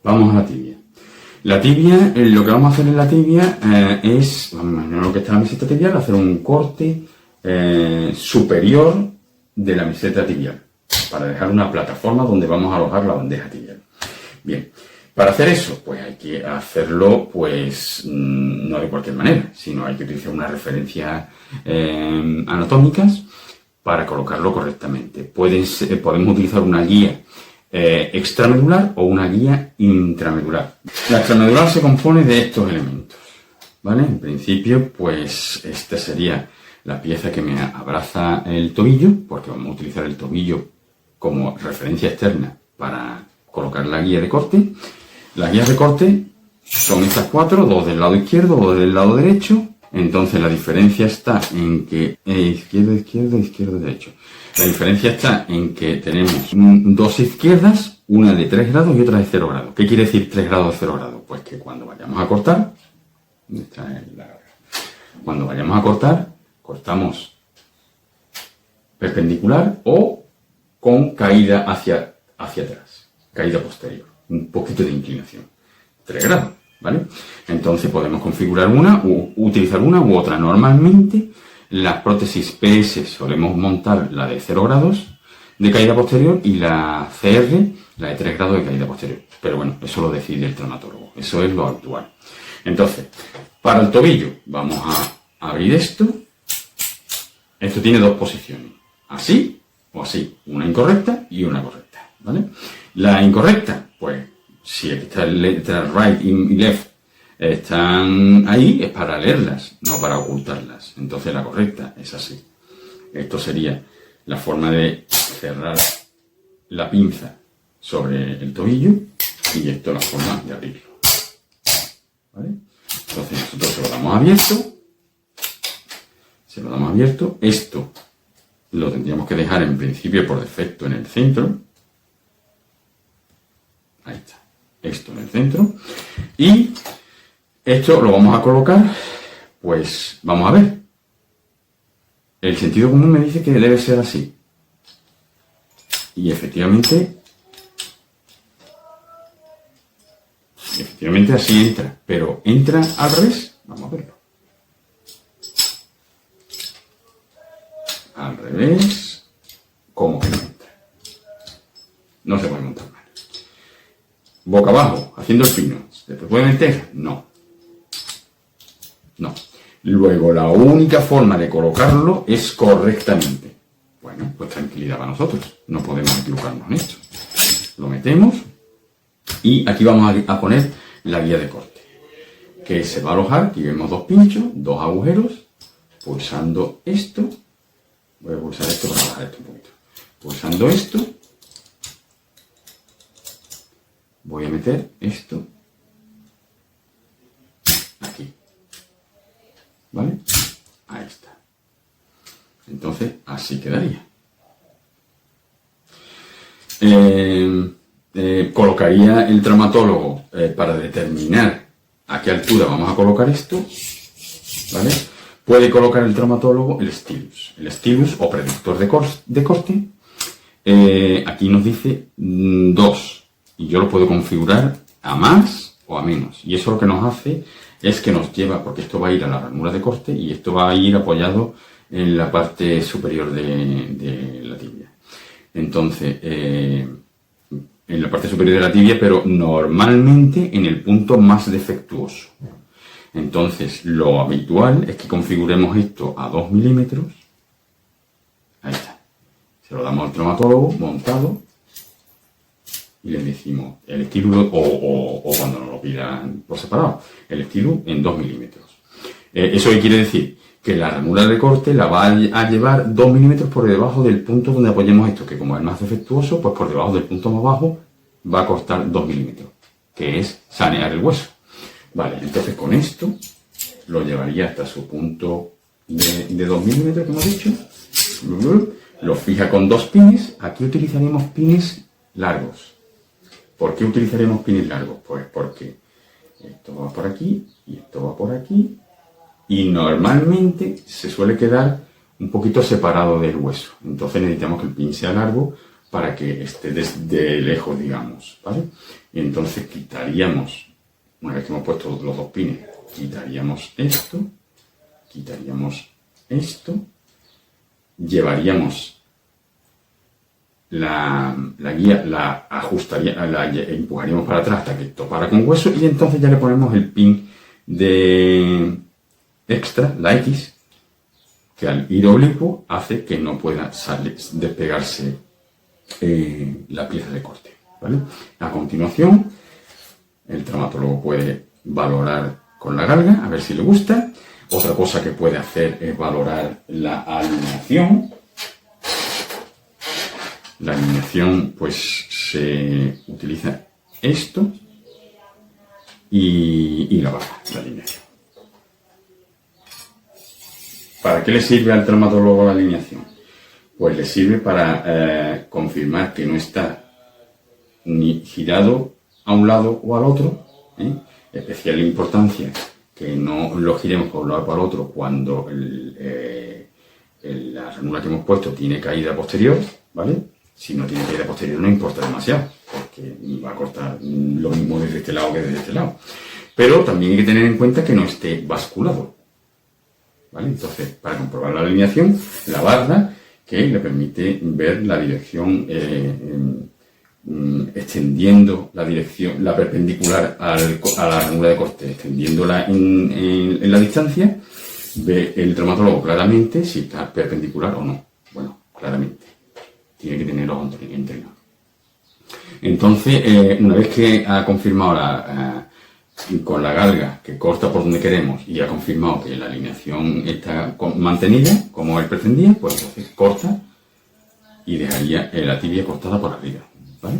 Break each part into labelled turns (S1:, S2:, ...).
S1: Vamos a la tibia. La tibia, lo que vamos a hacer en la tibia es, vamos a imaginar lo que está en la meseta tibial, hacer un corte superior de la meseta tibial, para dejar una plataforma donde vamos a alojar la bandeja tibial. Bien, para hacer eso, pues hay que hacerlo, pues, no de cualquier manera, sino hay que utilizar unas referencias anatómicas para colocarlo correctamente. Podemos utilizar una guía extramedular o una guía intramedular. La extramedular se compone de estos elementos, ¿vale? En principio, pues, esta sería la pieza que me abraza el tobillo, porque vamos a utilizar el tobillo como referencia externa para colocar la guía de corte. Las guías de corte son estas cuatro, dos del lado izquierdo, dos del lado derecho. Entonces la diferencia está en que izquierdo, izquierdo, izquierdo, derecho. La diferencia está en que tenemos dos izquierdas, una de 3 grados y otra de 0 grados. ¿Qué quiere decir 3 grados, 0 grados? Pues que cuando vayamos a cortar, cuando vayamos a cortar, cortamos perpendicular o con caída hacia atrás, caída posterior, un poquito de inclinación, 3 grados, ¿vale? Entonces podemos configurar utilizar una u otra. Normalmente las prótesis PS solemos montar la de 0 grados de caída posterior y la CR, la de 3 grados de caída posterior. Pero bueno, eso lo decide el traumatólogo, eso es lo actual. Entonces, para el tobillo vamos a abrir esto. Esto tiene dos posiciones, así o así, una incorrecta y una correcta, ¿vale? La incorrecta, pues, si aquí está el letra right y left están ahí, es para leerlas, no para ocultarlas. Entonces la correcta es así. Esto sería la forma de cerrar la pinza sobre el tobillo y esto la forma de abrirlo, ¿vale? Entonces nosotros se lo damos abierto. Se lo damos abierto. Esto lo tendríamos que dejar en principio por defecto en el centro. Ahí está. Esto en el centro. Y esto lo vamos a colocar, pues vamos a ver. El sentido común me dice que debe ser así. Y efectivamente así entra. Pero entra al revés. Vamos a verlo. Al revés, ¿cómo que no entra? No se puede montar mal. Boca abajo, haciendo el pino. ¿Se puede meter? No. No. Luego, la única forma de colocarlo es correctamente. Bueno, pues tranquilidad para nosotros. No podemos equivocarnos en esto. Lo metemos y aquí vamos a poner la guía de corte, que se va a alojar. Aquí vemos dos pinchos, dos agujeros, pulsando esto. Voy a pulsar esto para bajar esto un poquito. Pulsando esto, voy a meter esto aquí. ¿Vale? Ahí está. Entonces, así quedaría. Colocaría el traumatólogo para determinar a qué altura vamos a colocar esto. ¿Vale? Puede colocar el traumatólogo el stylus o predictor de corte. Aquí nos dice 2 y yo lo puedo configurar a más o a menos. Y eso lo que nos hace es que nos lleva, porque esto va a ir a la ranura de corte y esto va a ir apoyado en la parte superior de la tibia. Entonces, en la parte superior de la tibia, pero normalmente en el punto más defectuoso. Entonces, lo habitual es que configuremos esto a 2 milímetros. Ahí está. Se lo damos al traumatólogo montado y le decimos el estilo, o cuando nos lo pidan por separado, el estilo en 2 milímetros. ¿Eso qué quiere decir? Que la ranura de corte la va a llevar 2 milímetros por debajo del punto donde apoyemos esto, que como es más defectuoso, pues por debajo del punto más bajo va a cortar 2 milímetros, que es sanear el hueso. Vale, entonces con esto lo llevaría hasta su punto de 2 milímetros que hemos dicho. Lo fija con 2 pines. Aquí utilizaremos pines largos. ¿Por qué utilizaremos pines largos? Pues porque esto va por aquí y esto va por aquí. Y normalmente se suele quedar un poquito separado del hueso. Entonces necesitamos que el pin sea largo para que esté desde lejos, digamos, ¿vale? Y entonces quitaríamos, una vez que hemos puesto los dos pines, quitaríamos esto, llevaríamos la guía, la ajustaría, la empujaríamos para atrás hasta que topara con hueso y entonces ya le ponemos el pin de extra, la X, que al ir oblicuo hace que no pueda despegarse la pieza de corte, ¿vale? A continuación, el traumatólogo puede valorar con la galga, a ver si le gusta. Otra cosa que puede hacer es valorar la alineación. La alineación, pues, se utiliza esto y la barra, la alineación. ¿Para qué le sirve al traumatólogo la alineación? Pues le sirve para confirmar que no está ni girado a un lado o al otro, especial importancia que no lo giremos por un lado o para el otro cuando la ranura que hemos puesto tiene caída posterior, ¿vale? Si no tiene caída posterior no importa demasiado, porque va a cortar lo mismo desde este lado que desde este lado. Pero también hay que tener en cuenta que no esté basculado, ¿vale? Entonces, para comprobar la alineación, la barra que le permite ver la dirección, extendiendo la dirección, la perpendicular a la ranura de corte, extendiéndola en la distancia, ve el traumatólogo claramente si está perpendicular o no. Bueno, claramente. Tiene que tener los entrenados. Entonces, una vez que ha confirmado con la galga que corta por donde queremos y ha confirmado que la alineación está mantenida como él pretendía, pues entonces corta y dejaría la tibia cortada por arriba, ¿vale?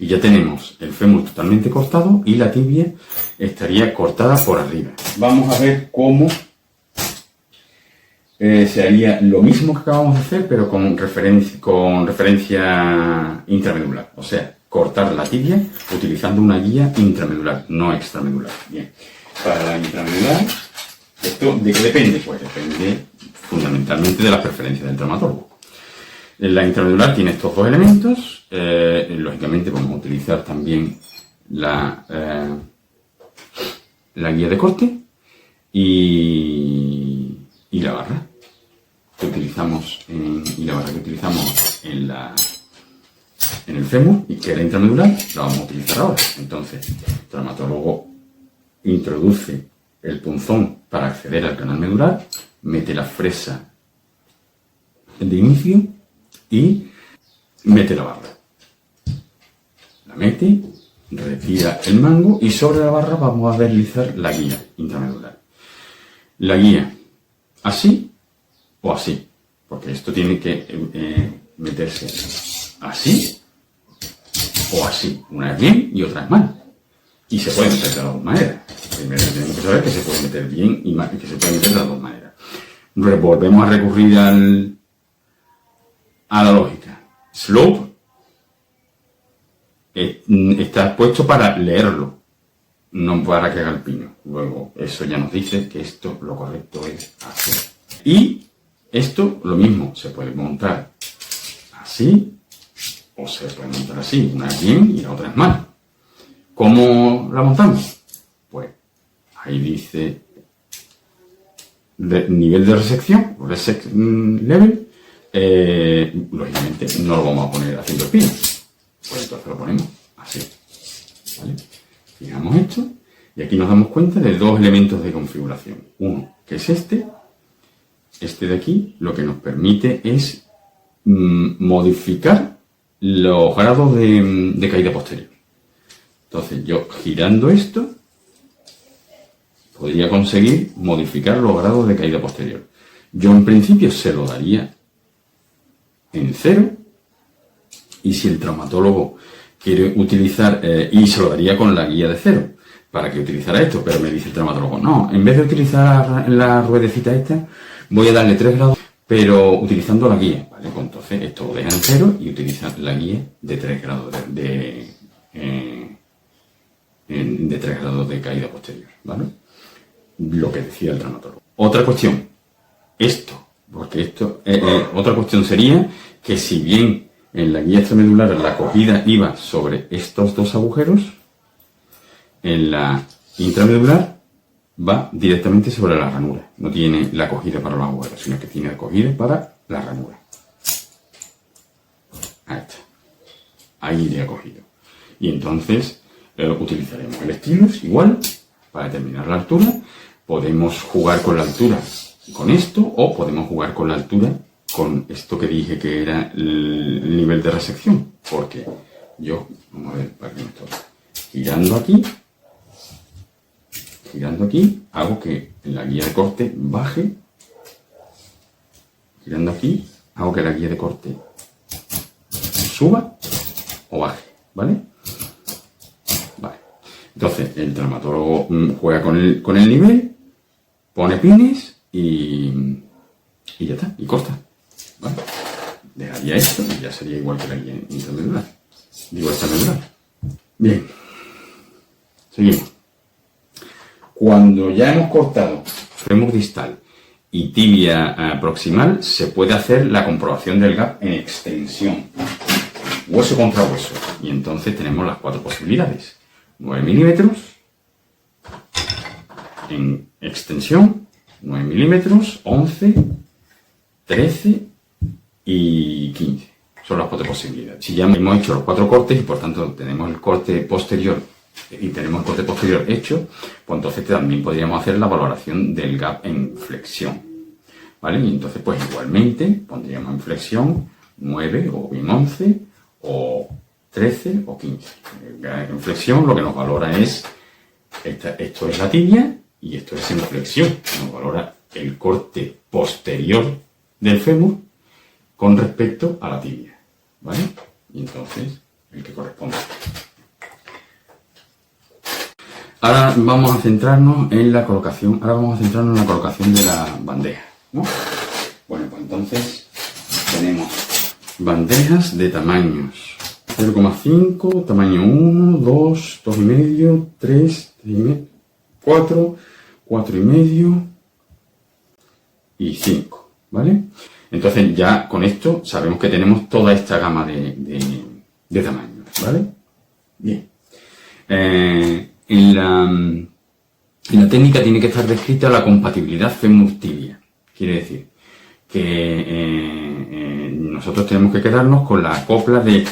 S1: Y ya tenemos el fémur totalmente cortado y la tibia estaría cortada por arriba. Vamos a ver cómo se haría lo mismo que acabamos de hacer, pero con referencia intramedular. O sea, cortar la tibia utilizando una guía intramedular, no extramedular. Bien, para la intramedular, ¿esto de qué depende? Pues depende fundamentalmente de las preferencias del traumatólogo. La intramedular tiene estos dos elementos. Lógicamente podemos utilizar también la guía de corte y la barra que utilizamos en el fémur y que era intramedular, la vamos a utilizar ahora. Entonces, el traumatólogo introduce el punzón para acceder al canal medular, mete la fresa de inicio y mete la barra. La mete, retira el mango y sobre la barra vamos a deslizar la guía intramedular. La guía así o así, porque esto tiene que meterse así o así, una es bien y otra es mal. Y se puede meter de las dos maneras. Primero tenemos que saber que se puede meter bien y mal, y que se puede meter de las dos maneras. Volvemos a recurrir a la lógica. Slope está puesto para leerlo, no para que haga el pino. Luego, eso ya nos dice que esto, lo correcto es así. Y esto, lo mismo, se puede montar así o se puede montar así. Una es bien y la otra es mal. ¿Cómo la montamos? Pues ahí dice nivel de resección, resect level. Lógicamente no lo vamos a poner haciendo el pino. Pues entonces lo ponemos así, ¿vale? Fijamos esto y aquí nos damos cuenta de dos elementos de configuración. Uno, que es este de aquí, lo que nos permite es modificar los grados de caída posterior. Entonces yo girando esto podría conseguir modificar los grados de caída posterior. Yo en principio se lo daría en 0 y si el traumatólogo quiere utilizar, y se lo daría con la guía de 0 para que utilizara esto, pero me dice el traumatólogo, no, en vez de utilizar la ruedecita esta, voy a darle 3 grados, pero utilizando la guía, ¿vale? Pues entonces esto lo deja en 0 y utiliza la guía de 3 grados de 3 grados de caída posterior, ¿vale? Lo que decía el traumatólogo. Otra cuestión, otra cuestión sería que si bien En la guía extramedular la cogida iba sobre estos dos agujeros. En la intramedular va directamente sobre la ranura. No tiene la cogida para los agujeros, sino que tiene la cogida para la ranura. Ahí está. Ahí iría cogido. Y entonces utilizaremos el stylus igual para determinar la altura. Podemos jugar con la altura con esto o podemos jugar con la altura con esto que dije que era el nivel de resección. Porque yo, vamos a ver para que me estoy girando aquí, hago que la guía de corte baje. Girando aquí, hago que la guía de corte suba o baje, ¿vale? Vale. Entonces, el traumatólogo juega con el nivel, pone pines y ya está, y corta, ¿vale? Dejaría esto y ya sería igual que la guía intramedular. Digo, extramedular. Bien. Seguimos. Cuando ya hemos cortado fémur distal y tibia proximal, se puede hacer la comprobación del gap en extensión. Hueso contra hueso. Y entonces tenemos las 4 posibilidades. 9 milímetros en extensión, 9 milímetros, 11, 13 y 15. Son las 4 posibilidades. Si ya hemos hecho los 4 cortes y por tanto tenemos el corte posterior hecho, pues entonces también podríamos hacer la valoración del gap en flexión, ¿vale? Y entonces pues igualmente pondríamos en flexión 9 o bien 11 o 13 o 15. En flexión lo que nos valora es, esto es la tibia y esto es en flexión. Nos valora el corte posterior del fémur con respecto a la tibia, ¿vale? Y entonces el que corresponde. Ahora vamos a centrarnos en la colocación. De la bandeja, ¿no? Bueno, pues entonces tenemos bandejas de tamaños 0,5, tamaño 1, 2, 2,5, 3, 4, 4,5 y 5, ¿vale? Entonces ya con esto sabemos que tenemos toda esta gama de tamaños, ¿vale? Bien. En la técnica tiene que estar descrita la compatibilidad fémur-tibia. Quiere decir que nosotros tenemos que quedarnos con la copla de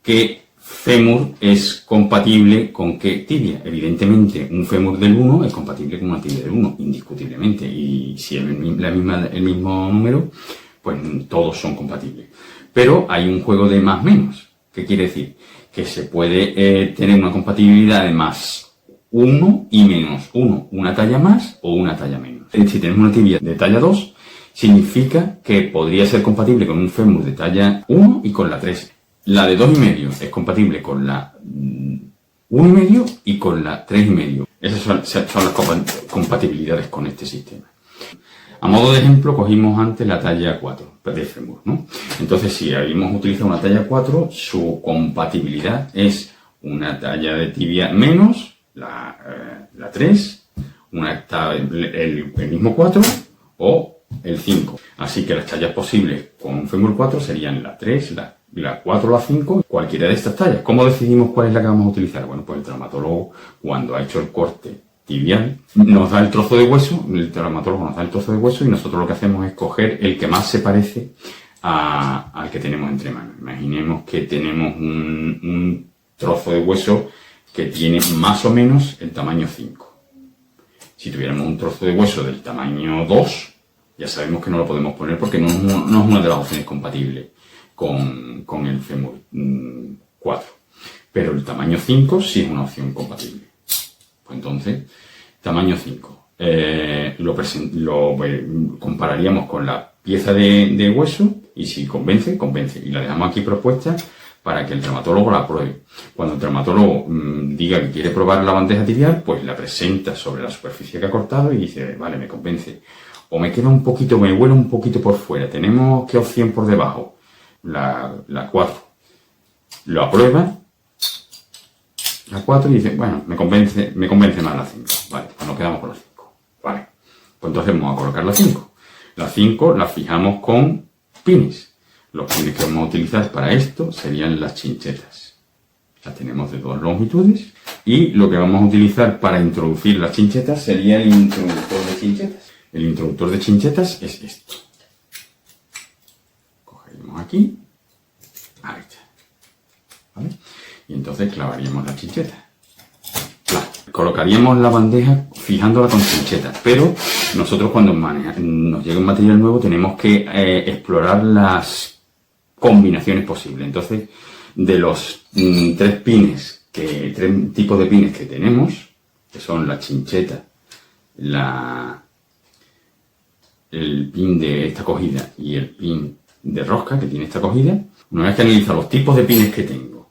S1: qué fémur es compatible con qué tibia. Evidentemente, un fémur del 1 es compatible con una tibia del 1, indiscutiblemente. Y si es el mismo número, pues todos son compatibles. Pero hay un juego de más-menos. ¿Qué quiere decir? Que se puede tener una compatibilidad de más 1 y menos 1, una talla más o una talla menos. Si tenemos una tibia de talla 2, significa que podría ser compatible con un fémur de talla 1 y con la 3. La de 2,5 es compatible con la 1,5 y con la 3,5. Esas son las compatibilidades con este sistema. A modo de ejemplo, cogimos antes la talla 4 de fémur, ¿no? Entonces, si habíamos utilizado una talla 4, su compatibilidad es una talla de tibia menos la 3, el mismo 4 o el 5. Así que las tallas posibles con un fémur 4 serían la 3, la 4 o la 5, cualquiera de estas tallas. ¿Cómo decidimos cuál es la que vamos a utilizar? Bueno, pues el traumatólogo, cuando ha hecho el corte tibial, nos da el trozo de hueso, el traumatólogo nos da el trozo de hueso y nosotros lo que hacemos es coger el que más se parece al que tenemos entre manos. Imaginemos que tenemos un trozo de hueso que tiene más o menos el tamaño 5. Si tuviéramos un trozo de hueso del tamaño 2, ya sabemos que no lo podemos poner porque no es una de las opciones compatibles con el fémur 4. Pero el tamaño 5 sí es una opción compatible. Pues entonces, tamaño 5. Lo compararíamos con la pieza de hueso y si convence. Y la dejamos aquí propuesta para que el traumatólogo la pruebe. Cuando el traumatólogo diga que quiere probar la bandeja tibial, pues la presenta sobre la superficie que ha cortado y dice, vale, me convence. O me queda un poquito, me huele un poquito por fuera. ¿Tenemos qué opción por debajo? La 4. Lo aprueba. La 4 y dice, bueno, me convence más la 5. Vale, pues nos quedamos con la 5. Vale. Pues entonces vamos a colocar la 5. La 5 la fijamos con pines. Los pines que vamos a utilizar para esto serían las chinchetas. Las tenemos de 2 longitudes. Y lo que vamos a utilizar para introducir las chinchetas sería el introductor de chinchetas. El introductor de chinchetas es esto. Cogeríamos aquí. Ahí está. ¿Vale? Y entonces clavaríamos la chincheta. Colocaríamos la bandeja fijándola con chinchetas, pero nosotros cuando nos llega un material nuevo tenemos que explorar las combinaciones posibles. Entonces, de los 3 tipos de pines que tenemos, que son la chincheta, el pin de esta cogida y el pin de rosca que tiene esta cogida, una vez que analizo los tipos de pines que tengo,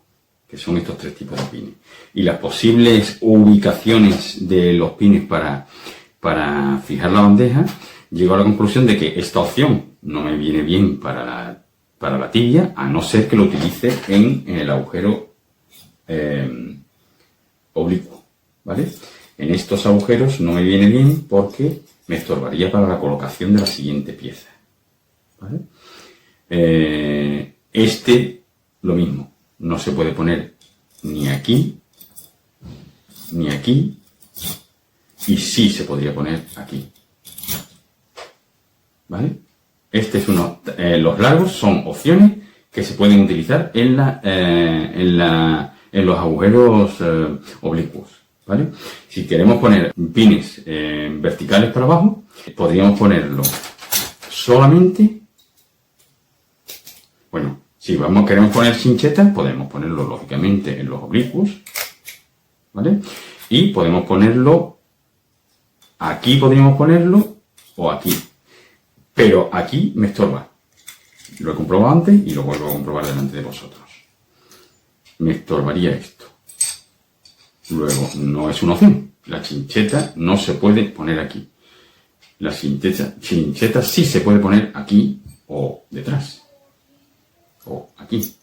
S1: que son estos 3 tipos de pines, y las posibles ubicaciones de los pines para fijar la bandeja, llego a la conclusión de que esta opción no me viene bien para la tibia, a no ser que lo utilice en el agujero oblicuo, ¿vale? En estos agujeros no me viene bien porque me estorbaría para la colocación de la siguiente pieza, ¿vale? Lo mismo. No se puede poner ni aquí, ni aquí, y sí se podría poner aquí. ¿Vale? Los largos son opciones que se pueden utilizar en los agujeros oblicuos. ¿Vale? Si queremos poner pines verticales para abajo, podríamos ponerlo solamente. Bueno, si queremos poner chinchetas, podemos ponerlo lógicamente en los oblicuos, ¿vale? Y podemos ponerlo, aquí podríamos ponerlo, o aquí. Pero aquí me estorba. Lo he comprobado antes y lo vuelvo a comprobar delante de vosotros. Me estorbaría esto. Luego, no es una opción. La chincheta no se puede poner aquí. La chincheta sí se puede poner aquí o detrás. O aquí.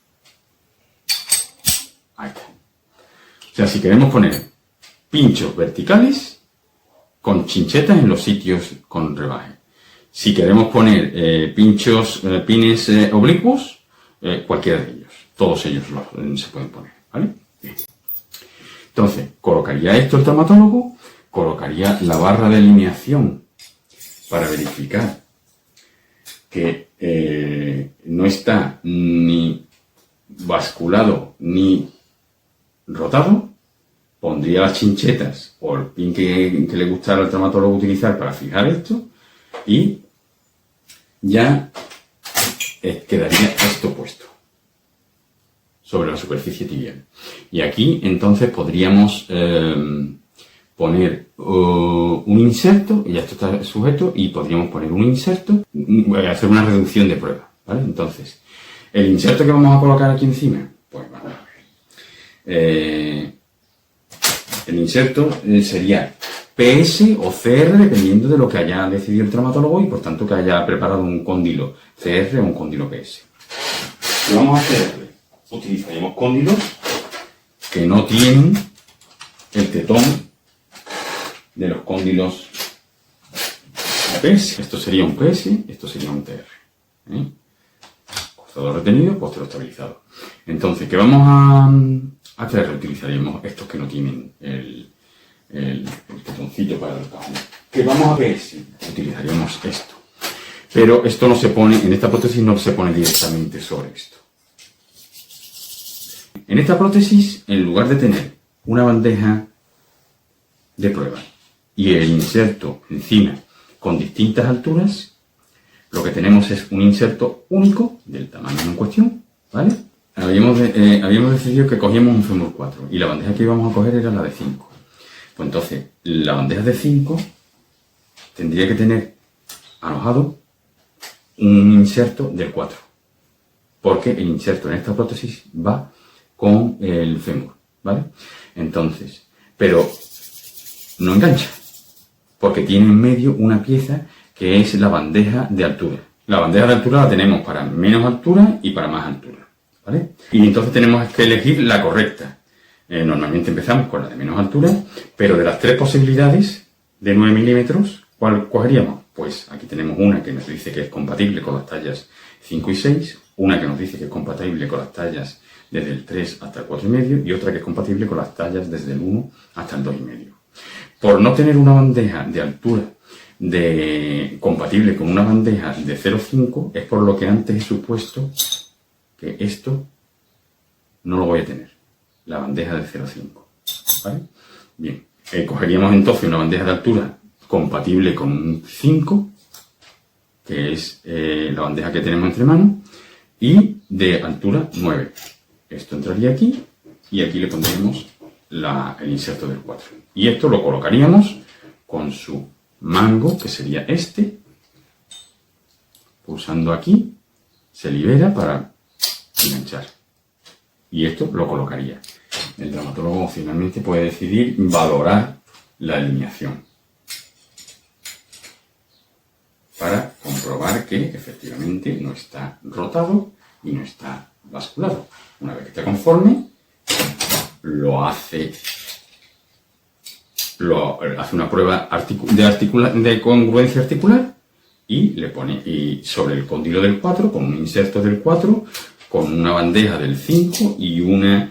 S1: Ahí está. O sea, si queremos poner pinchos verticales con chinchetas en los sitios con rebaje. Si queremos poner pines oblicuos, cualquiera de ellos. Todos ellos se pueden poner, ¿vale? Bien. Entonces, colocaría esto el traumatólogo, colocaría la barra de alineación para verificar que no está ni basculado ni rotado, pondría las chinchetas o el pin que le gustara al traumatólogo utilizar para fijar esto y ya quedaría esto puesto sobre la superficie tibial. Y aquí entonces podríamos poner un inserto, y ya esto está sujeto, y podríamos poner un inserto, hacer una reducción de prueba, ¿vale? Entonces, el inserto que vamos a colocar aquí encima, pues vamos a ver. El inserto sería PS o CR, dependiendo de lo que haya decidido el traumatólogo y por tanto que haya preparado un cóndilo CR o un cóndilo PS. ¿Qué vamos a hacerle? Utilizaremos cóndilos que no tienen el tetón de los cóndilos PS. Esto sería un PS, esto sería un TR. Costado retenido, costado estabilizado. Entonces, ¿qué vamos a hacer? Utilizaremos estos que no tienen el tetoncito para el cajón. ¿Qué vamos a PS? Utilizaremos esto. Pero esto no se pone, en esta prótesis no se pone directamente sobre esto. En esta prótesis, en lugar de tener una bandeja de prueba y el inserto encima con distintas alturas, lo que tenemos es un inserto único del tamaño en cuestión, ¿vale? Habíamos decidido que cogíamos un fémur 4 y la bandeja que íbamos a coger era la de 5. Pues entonces, la bandeja de 5 tendría que tener alojado un inserto del 4, porque el inserto en esta prótesis va con el fémur, ¿vale? Entonces, pero no engancha, porque tiene en medio una pieza que es la bandeja de altura. La bandeja de altura la tenemos para menos altura y para más altura, ¿vale? Y entonces tenemos que elegir la correcta. Normalmente empezamos con la de menos altura, pero de las 3 posibilidades de 9 milímetros, ¿cuál cogeríamos? Pues aquí tenemos una que nos dice que es compatible con las tallas 5 y 6, una que nos dice que es compatible con las tallas desde el 3 hasta el 4,5 y otra que es compatible con las tallas desde el 1 hasta el 2,5. Por no tener una bandeja de altura compatible con una bandeja de 0,5 es por lo que antes he supuesto que esto no lo voy a tener, la bandeja de 0,5. ¿Vale? Bien, cogeríamos entonces una bandeja de altura compatible con un 5, que es la bandeja que tenemos entre manos, y de altura 9. Esto entraría aquí y aquí le pondríamos el inserto del 4. Y esto lo colocaríamos con su mango, que sería este. Pulsando aquí, se libera para enganchar. Y esto lo colocaría. El traumatólogo finalmente puede decidir valorar la alineación para comprobar que efectivamente no está rotado y no está basculado. Una vez que esté conforme, lo hace una prueba de congruencia articular y le pone sobre el cóndilo del 4, con un inserto del 4, con una bandeja del 5 y una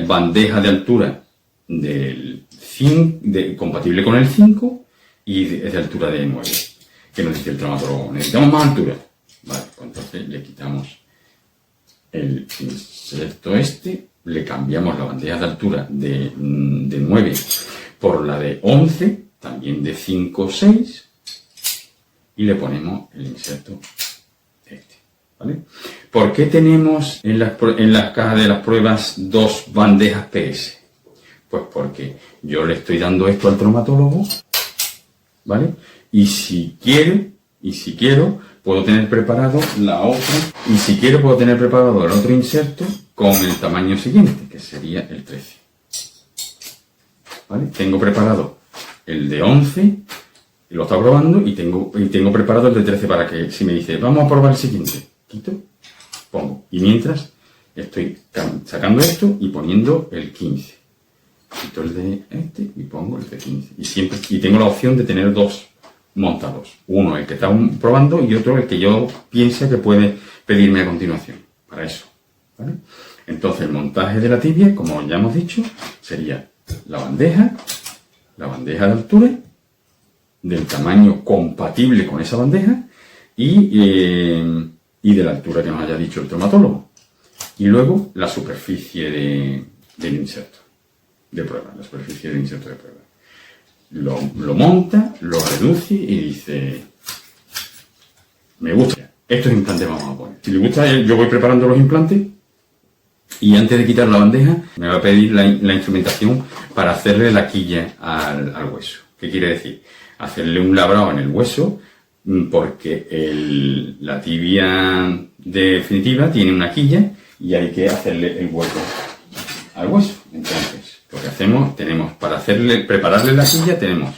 S1: bandeja de altura del 5, compatible con el 5 y de altura de 9. ¿Qué nos dice el traumatólogo? Necesitamos más altura. Vale, pues entonces le quitamos el inserto le cambiamos la bandeja de altura de 9 por la de 11, también de 5, 6, y le ponemos el inserto ¿vale? ¿Por qué tenemos en las cajas de las pruebas dos bandejas PS? Pues porque yo le estoy dando esto al traumatólogo, ¿vale? Y si quiero, puedo tener preparado la otra, y si quiero puedo tener preparado el otro inserto con el tamaño siguiente, que sería el 13. ¿Vale? Tengo preparado el de 11, lo está probando, y tengo preparado el de 13 para que, si me dice, vamos a probar el siguiente, quito, pongo. Y mientras estoy sacando esto y poniendo el 15. Quito el de y pongo el de 15. Y tengo la opción de tener dos montados. Uno el que está probando y otro el que yo piense que puede pedirme a continuación. Para eso. ¿Vale? Entonces el montaje de la tibia, como ya hemos dicho, sería la bandeja de altura, del tamaño compatible con esa bandeja y de la altura que nos haya dicho el traumatólogo. Y luego la superficie del inserto de prueba, la superficie del inserto de prueba. Lo monta, lo reduce y dice, me gusta, estos implantes vamos a poner. Si le gusta, yo voy preparando los implantes y antes de quitar la bandeja me va a pedir la instrumentación para hacerle la quilla al hueso. ¿Qué quiere decir? Hacerle un labrado en el hueso, porque la tibia definitiva tiene una quilla y hay que hacerle el hueco al hueso. Entonces, lo que hacemos, para prepararle la quilla, tenemos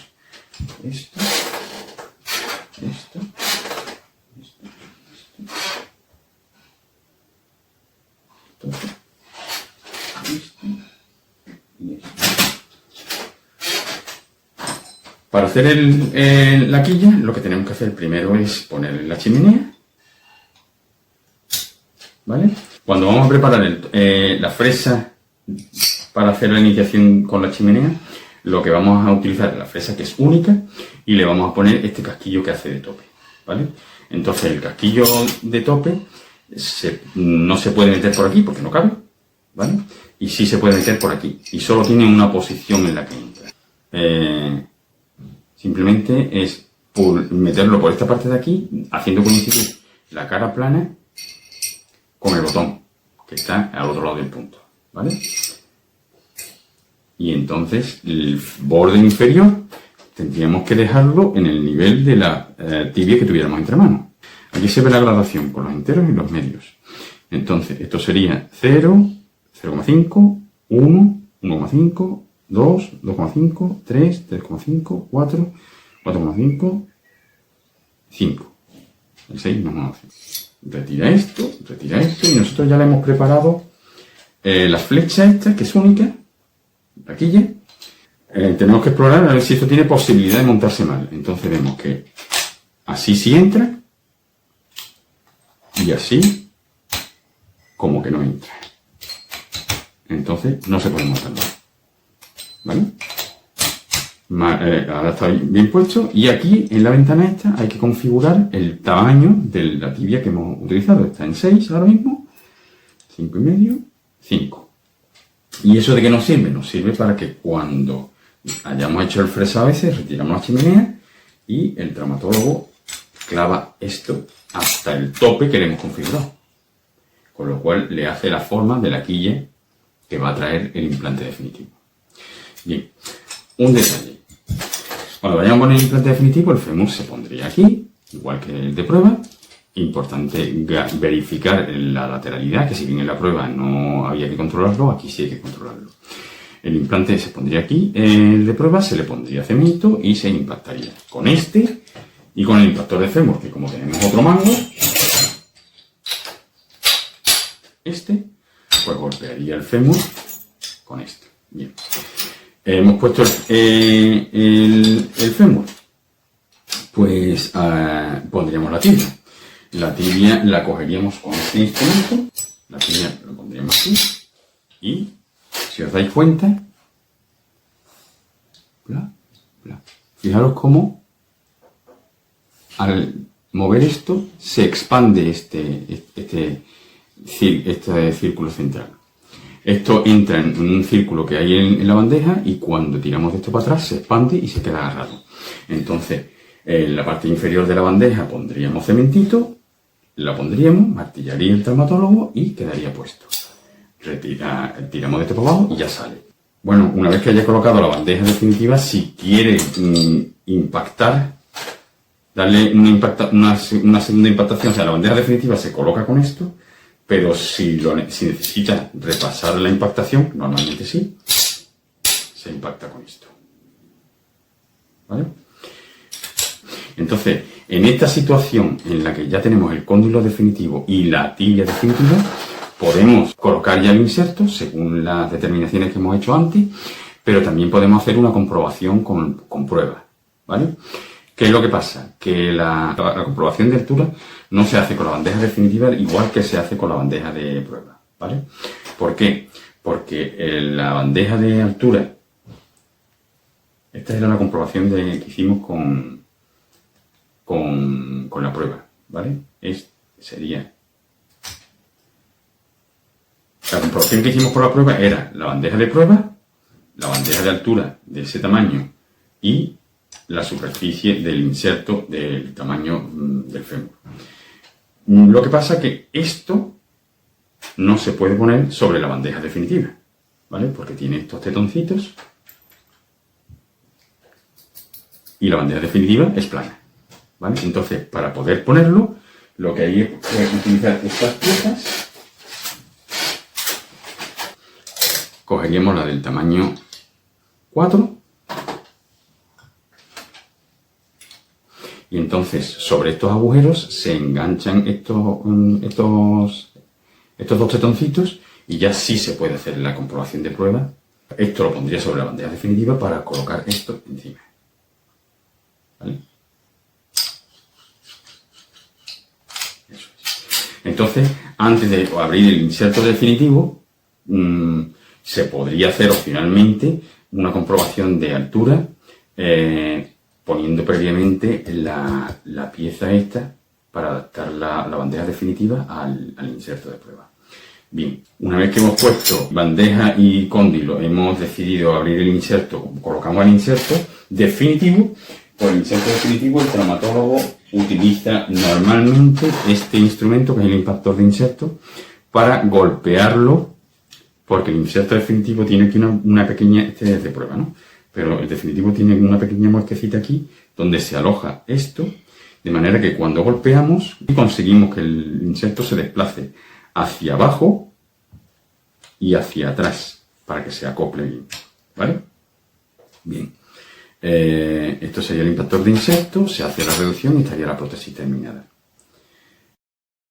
S1: esto. Para hacer la quilla, lo que tenemos que hacer primero es ponerle la chimenea, ¿vale? Cuando vamos a preparar la fresa para hacer la iniciación con la chimenea, lo que vamos a utilizar es la fresa, que es única, y le vamos a poner este casquillo que hace de tope, ¿vale? Entonces el casquillo de tope no se puede meter por aquí porque no cabe, ¿vale? Y sí se puede meter por aquí, y solo tiene una posición en la que entra. Simplemente es meterlo por esta parte de aquí, haciendo coincidir la cara plana con el botón, que está al otro lado del punto, ¿vale? Y entonces el borde inferior tendríamos que dejarlo en el nivel de la tibia que tuviéramos entre manos. Aquí se ve la gradación con los enteros y los medios. Entonces esto sería 0, 0,5, 1, 1,5, 2, 2,5, 3, 3,5, 4, 4,5, 5. El 6 no nos hace. Retira esto, y nosotros ya le hemos preparado la flecha esta, que es única, la quilla. Tenemos que explorar a ver si esto tiene posibilidad de montarse mal. Entonces vemos que así sí entra y así como que no entra. Entonces no se puede montar nada. ¿Vale? Ahora está bien puesto. Y aquí en la ventana esta hay que configurar el tamaño de la tibia que hemos utilizado. Está en 6 ahora mismo. 5,5, 5. ¿Y eso de qué nos sirve? Nos sirve para que cuando hayamos hecho el fresado ese, retiramos la chimenea y el traumatólogo clava esto hasta el tope que le hemos configurado. Con lo cual le hace la forma de la quilla que va a traer el implante definitivo. Bien, un detalle. Cuando vayamos a poner el implante definitivo, el fémur se pondría aquí, igual que el de prueba. Importante verificar la lateralidad, que si bien en la prueba no había que controlarlo, aquí sí hay que controlarlo. El implante se pondría aquí, el de prueba se le pondría cemento y se impactaría con este y con el impactor de fémur, que como tenemos otro mango, pues golpearía el fémur con esto. Bien. Hemos puesto el fémur, pues pondríamos la tibia. La tibia la cogeríamos con este instrumento, la tibia la pondríamos aquí y, si os dais cuenta, bla, bla. Fijaros cómo al mover esto se expande este círculo central. Esto entra en un círculo que hay en la bandeja y cuando tiramos de esto para atrás se expande y se queda agarrado. Entonces, en la parte inferior de la bandeja pondríamos cementito, la pondríamos, martillaría el traumatólogo y quedaría puesto. Tiramos de esto para abajo y ya sale. Bueno, una vez que haya colocado la bandeja definitiva, si quiere impactar, darle una segunda impactación, o sea, la bandeja definitiva se coloca con esto, pero si necesita repasar la impactación, normalmente sí, se impacta con esto. ¿Vale? Entonces, en esta situación en la que ya tenemos el cóndilo definitivo y la tibia definitiva, podemos colocar ya el inserto según las determinaciones que hemos hecho antes, pero también podemos hacer una comprobación con pruebas. ¿Vale? ¿Qué es lo que pasa? Que la comprobación de altura no se hace con la bandeja definitiva igual que se hace con la bandeja de prueba, ¿vale? ¿Por qué? Porque la bandeja de altura, esta era la comprobación que hicimos con la prueba, ¿vale? Sería la comprobación que hicimos con la prueba era la bandeja de prueba, la bandeja de altura de ese tamaño y la superficie del inserto del tamaño del fémur. Lo que pasa es que esto no se puede poner sobre la bandeja definitiva, ¿vale? Porque tiene estos tetoncitos y la bandeja definitiva es plana, ¿vale? Entonces, para poder ponerlo, lo que hay es utilizar estas piezas. Cogeríamos la del tamaño 4. Y entonces, sobre estos agujeros se enganchan estos dos tetoncitos y ya sí se puede hacer la comprobación de prueba. Esto lo pondría sobre la bandeja definitiva para colocar esto encima. ¿Vale? Eso es. Entonces, antes de abrir el inserto definitivo, se podría hacer opcionalmente una comprobación de altura, poniendo previamente la pieza esta para adaptar la bandeja definitiva al inserto de prueba. Bien, una vez que hemos puesto bandeja y cóndilo, hemos decidido abrir el inserto, colocamos el inserto definitivo. Por el inserto definitivo, el traumatólogo utiliza normalmente este instrumento, que es el impactor de inserto, para golpearlo, porque el inserto definitivo tiene aquí una pequeña, este es de prueba, ¿no? Pero el definitivo tiene una pequeña muesquecita aquí donde se aloja esto, de manera que cuando golpeamos conseguimos que el inserto se desplace hacia abajo y hacia atrás para que se acople bien, ¿vale? Bien, esto sería el impactor de inserto, se hace la reducción y estaría la prótesis terminada.